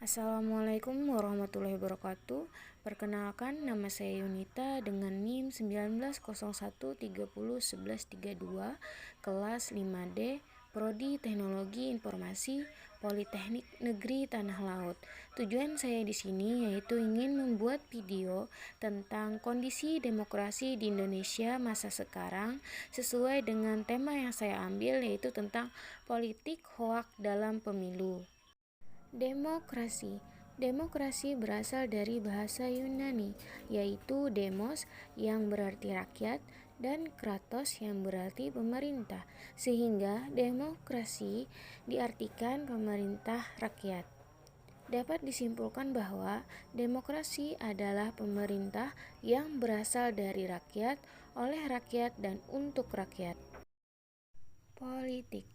Assalamualaikum warahmatullahi wabarakatuh. Perkenalkan, nama saya Yunita dengan NIM 1901301132, kelas 5D, Prodi Teknologi Informasi, Politeknik Negeri Tanah Laut. Tujuan saya di sini yaitu ingin membuat video tentang kondisi demokrasi di Indonesia masa sekarang sesuai dengan tema yang saya ambil, yaitu tentang politik hoak dalam pemilu. Demokrasi. Demokrasi berasal dari bahasa Yunani, yaitu demos yang berarti rakyat dan kratos yang berarti pemerintah, sehingga demokrasi diartikan pemerintah rakyat. Dapat disimpulkan bahwa demokrasi adalah pemerintah yang berasal dari rakyat, oleh rakyat, dan untuk rakyat. Politik.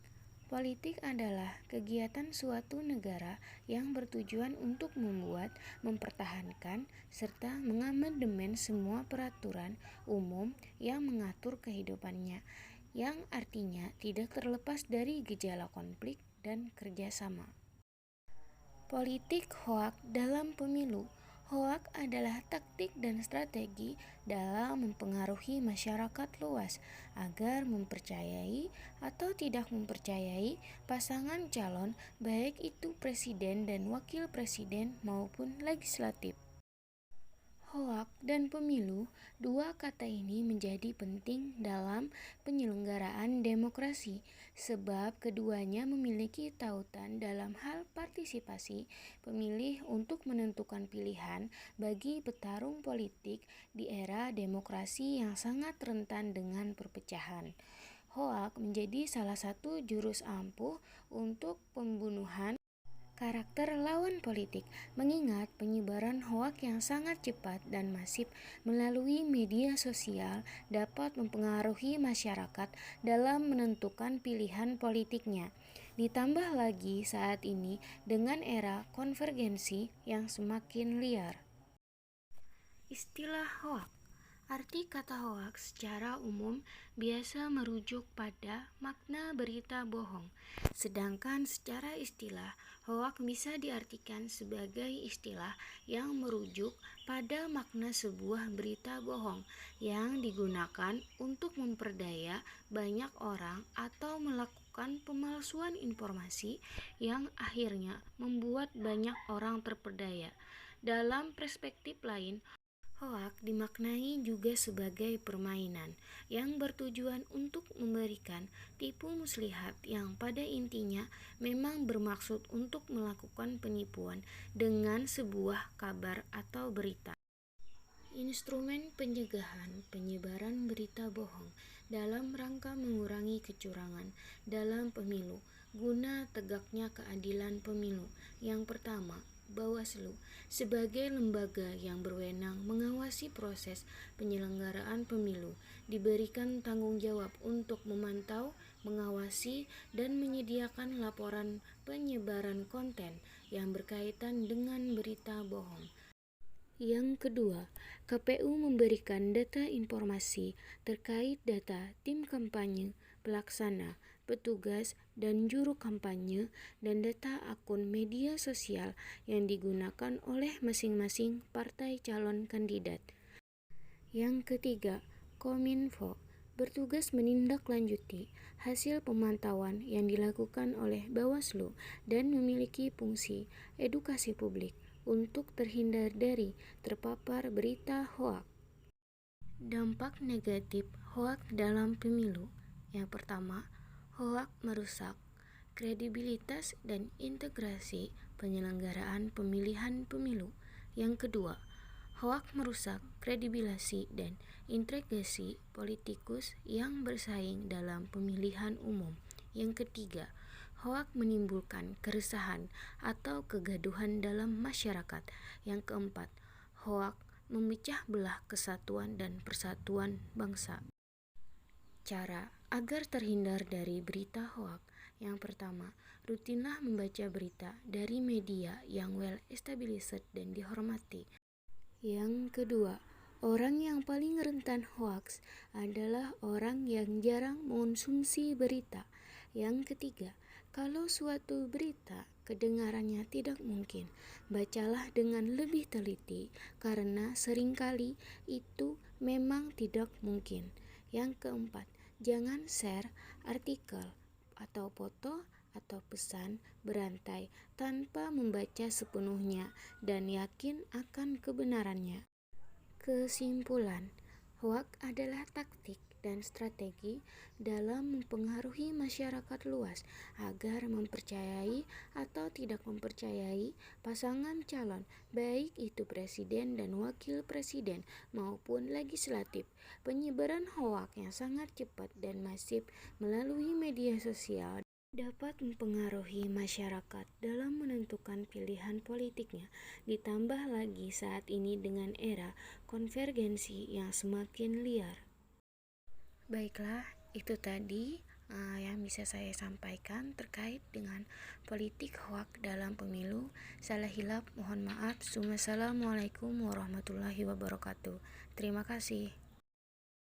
Politik adalah kegiatan suatu negara yang bertujuan untuk membuat, mempertahankan, serta mengamandemen semua peraturan umum yang mengatur kehidupannya, yang artinya tidak terlepas dari gejala konflik dan kerjasama. Politik hoak dalam pemilu. Hoak adalah taktik dan strategi dalam mempengaruhi masyarakat luas agar mempercayai atau tidak mempercayai pasangan calon, baik itu presiden dan wakil presiden maupun legislatif. Hoak dan pemilu, dua kata ini menjadi penting dalam penyelenggaraan demokrasi, sebab keduanya memiliki tautan dalam hal partisipasi pemilih untuk menentukan pilihan bagi petarung politik di era demokrasi yang sangat rentan dengan perpecahan. Hoak menjadi salah satu jurus ampuh untuk pembunuhan karakter lawan politik, mengingat penyebaran hoak yang sangat cepat dan masif melalui media sosial dapat mempengaruhi masyarakat dalam menentukan pilihan politiknya. Ditambah lagi saat ini dengan era konvergensi yang semakin liar. Istilah hoak. Arti kata hoak secara umum biasa merujuk pada makna berita bohong, sedangkan secara istilah, hoak bisa diartikan sebagai istilah yang merujuk pada makna sebuah berita bohong yang digunakan untuk memperdaya banyak orang atau melakukan pemalsuan informasi yang akhirnya membuat banyak orang terperdaya. Dalam perspektif lain, hoak dimaknai juga sebagai permainan yang bertujuan untuk memberikan tipu muslihat yang pada intinya memang bermaksud untuk melakukan penipuan dengan sebuah kabar atau berita. Instrumen pencegahan penyebaran berita bohong dalam rangka mengurangi kecurangan dalam pemilu guna tegaknya keadilan pemilu. Yang pertama, Bawaslu sebagai lembaga yang berwenang mengawasi proses penyelenggaraan pemilu diberikan tanggung jawab untuk memantau, mengawasi, dan menyediakan laporan penyebaran konten yang berkaitan dengan berita bohong. Yang kedua, KPU memberikan data informasi terkait data tim kampanye, pelaksana, petugas, dan juru kampanye, dan data akun media sosial yang digunakan oleh masing-masing partai calon kandidat. Yang ketiga, Kominfo bertugas menindaklanjuti hasil pemantauan yang dilakukan oleh Bawaslu dan memiliki fungsi edukasi publik untuk terhindar dari terpapar berita hoak. Dampak negatif hoak dalam pemilu. Yang pertama, hoak merusak kredibilitas dan integrasi penyelenggaraan pemilihan pemilu. Yang kedua, hoak merusak kredibilasi dan integrasi politikus yang bersaing dalam pemilihan umum. Yang ketiga, hoak menimbulkan keresahan atau kegaduhan dalam masyarakat. Yang keempat, hoak memecah belah kesatuan dan persatuan bangsa. Cara agar terhindar dari berita hoak. Yang pertama, rutinlah membaca berita dari media yang well established dan dihormati. Yang kedua, orang yang paling rentan hoaks adalah orang yang jarang mengonsumsi berita. Yang ketiga, kalau suatu berita kedengarannya tidak mungkin. Bacalah dengan lebih teliti, karena seringkali itu memang tidak mungkin. Yang keempat, jangan share artikel atau foto atau pesan berantai tanpa membaca sepenuhnya dan yakin akan kebenarannya. Kesimpulan, hoak adalah taktik dan strategi dalam mempengaruhi masyarakat luas agar mempercayai atau tidak mempercayai pasangan calon, baik itu presiden dan wakil presiden maupun legislatif. Penyebaran hoak yang sangat cepat dan masif melalui media sosial dapat mempengaruhi masyarakat dalam menentukan pilihan politiknya, ditambah lagi saat ini dengan era konvergensi yang semakin liar. Baiklah, itu tadi yang bisa saya sampaikan terkait dengan politik hoak dalam pemilu. Salah hilap mohon maaf. Wassalamualaikum warahmatullahi wabarakatuh. Terima kasih.